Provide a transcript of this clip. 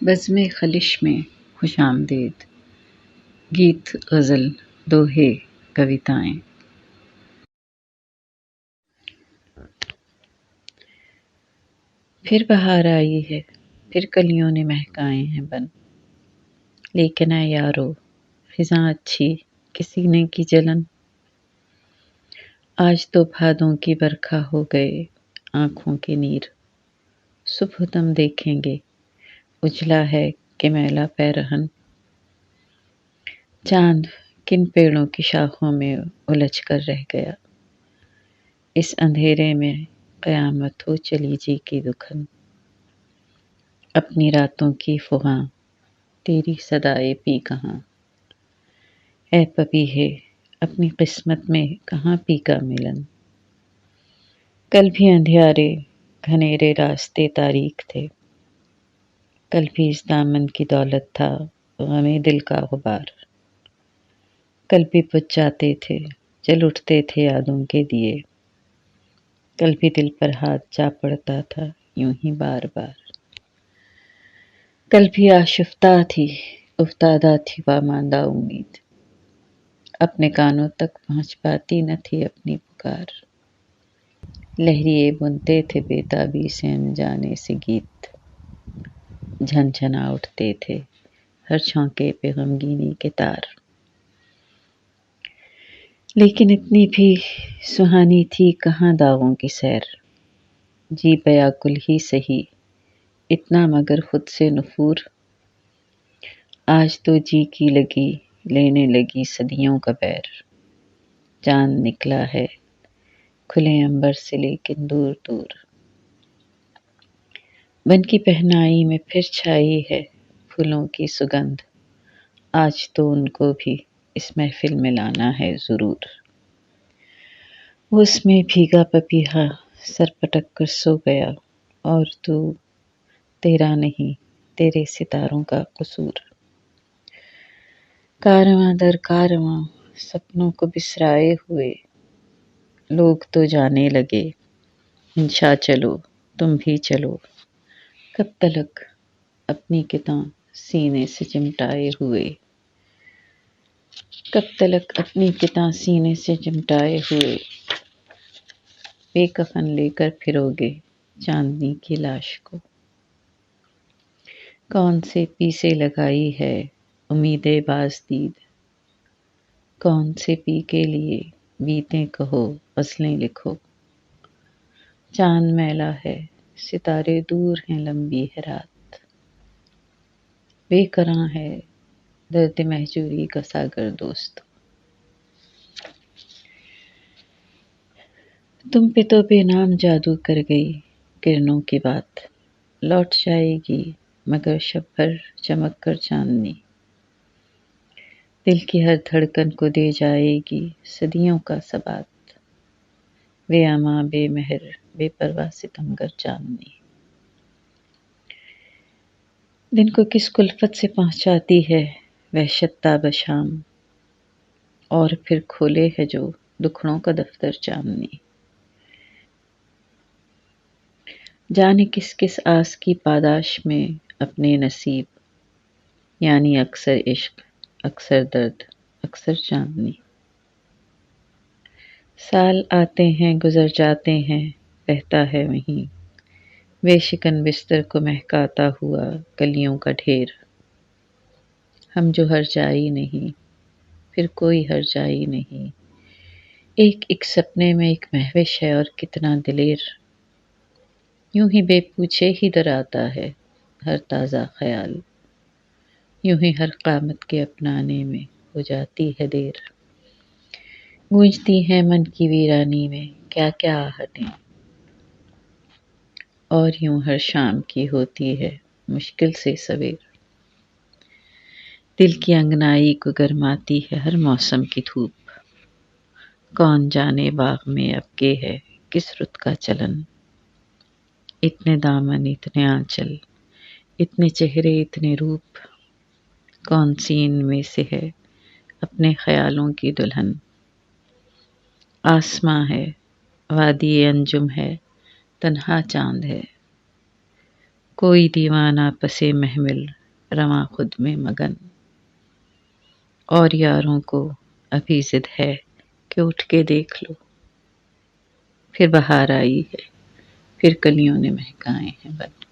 بزم خلش میں خوش آمدید، گیت غزل دوہے کویتائیں۔ پھر بہار آئی ہے، پھر کلیوں نے مہکائے ہیں بن، لیکن اے یارو خزاں اچھی کسی نے کی جلن۔ آج تو بھادوں کی برکھا ہو گئے آنکھوں کے نیر، صبح دم دیکھیں گے اجلا ہے کہ میلا پیرہن۔ چاند کن پیڑوں کی شاخوں میں الجھ کر رہ گیا، اس اندھیرے میں قیامت ہو چلی جی کی دکھن۔ اپنی راتوں کی فغاں تیری صدائے پی کہاں، اے پپیہے اپنی قسمت میں کہاں پی کا ملن۔ کل بھی اندھیارے گھنیرے راستے تاریک تھے، کل بھی اس دامن کی دولت تھا غمِ دل کا غبار۔ کل بھی بجھ جاتے تھے جل اٹھتے تھے یادوں کے دیے، کل بھی دل پر ہاتھ جا پڑتا تھا یوں ہی بار بار۔ کل بھی آشفتہ تھی افتادہ تھی واماندہ امید، اپنے کانوں تک پہنچ پاتی نہ تھی اپنی پکار۔ لہریے بنتے تھے بےتابی سے انجانے سے گیت، جھنجھنا اٹھتے تھے ہر جھونکے پہ غمگینی کے تار۔ لیکن اتنی بھی سہانی تھی کہاں داغوں کی سیر، جی بیاکل ہی سہی اتنا مگر خود سے نفور۔ آج تو جی کی لگی لینے لگی صدیوں کا بیر، چاند نکلا ہے کھلے عنبر سے لیکن دور دور۔ بن کی پہنائی میں پھر چھائی ہے پھولوں کی سگندھ، آج تو ان کو بھی اس محفل میں لانا ہے ضرور۔ وہ اس میں بھیگا پپیہا سر پٹک کر سو گیا، اور تو تیرا نہیں تیرے ستاروں کا قصور۔ کارواں در کارواں سپنوں کو بسرائے ہوئے، لوگ تو جانے لگے انشا چلو تم بھی چلو۔ کب تلک اپنی کتاں سینے سے چمٹائے ہوئے، کب تلک اپنی کتاں سینے سے چمٹائے ہوئے، بے کفن لے کر پھرو گے چاندنی کی لاش کو۔ کون سے پیسے لگائی ہے امید بازدید، کون سے پی کے لیے بیتیں کہو غزلیں لکھو۔ چاند میلا ہے ستارے دور ہیں لمبی ہے رات، بے کراں ہے درد مہجوری کا ساگر دوست۔ تم پہ تو بے نام جادو کر گئی کرنوں کی بات، لوٹ جائے گی مگر شب بھر چمک کر چاندنی۔ دل کی ہر دھڑکن کو دے جائے گی صدیوں کا ثبات، بے اماں بے مہر بے پرواہ ستمگر چاندنی۔ دن کو کس کلفت سے پہنچاتی ہے وحشت تاب شام، اور پھر کھولے ہے جو دکھڑوں کا دفتر چاندنی۔ جانے کس کس آس کی پاداش میں اپنے نصیب، یعنی اکثر عشق اکثر درد اکثر چاندنی۔ سال آتے ہیں گزر جاتے ہیں رہتا ہے وہیں، بے شکن بستر کو مہکاتا ہوا کلیوں کا ڈھیر۔ ہم جو ہر جائی نہیں پھر کوئی ہر جائی نہیں، ایک ایک سپنے میں ایک مہوش ہے اور کتنا دلیر۔ یوں ہی بے پوچھے ہی در آتا ہے ہر تازہ خیال، یوں ہی ہر قامت کے اپنانے میں ہو جاتی ہے دیر۔ گونجتی ہیں من کی ویرانی میں کیا کیا آہٹیں، اور یوں ہر شام کی ہوتی ہے مشکل سے سویر۔ دل کی انگنائی کو گرماتی ہے ہر موسم کی دھوپ، کون جانے باغ میں اب کے ہے کس رت کا چلن۔ اتنے دامن اتنے آنچل اتنے چہرے اتنے روپ، کون سی ان میں سے ہے اپنے خیالوں کی دلہن۔ آسماں ہے وادی انجم ہے تنہا چاند ہے، کوئی دیوانہ پسِ محمل رواں خود میں مگن، اور یاروں کو ابھی ضد ہے کہ اٹھ کے دیکھ لو، پھر بہار آئی ہے، پھر کلیوں نے مہکائے ہیں بن۔